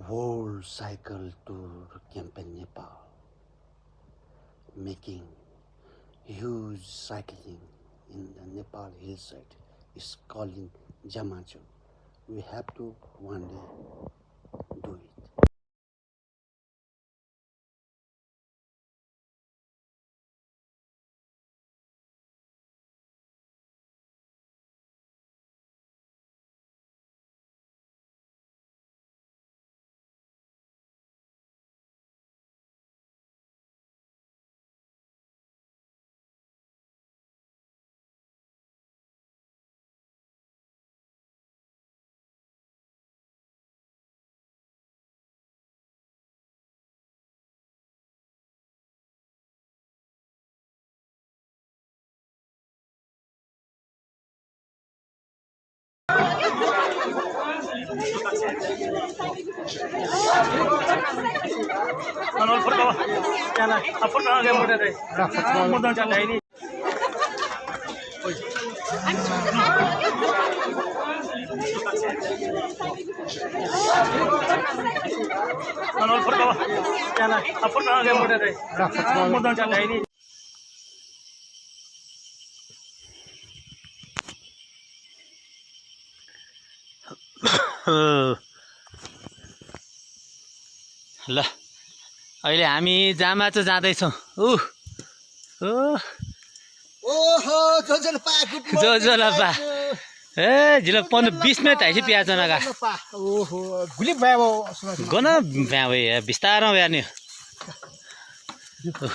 World Cycle Tour Campaign Nepal, making huge cycling in the Nepal hillside is calling Jamacho. We have to one day do it. ल अहिले हामी जामाचो जाँदैछौँ। जोजोलपा ए jello 15-20 minute है प्याज नगा gun भ्या भए बिस्तारमा ब्यार्ने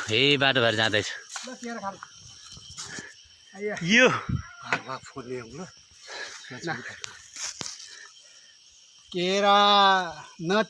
हे बाटो भएर जाँदैछ यो केरा न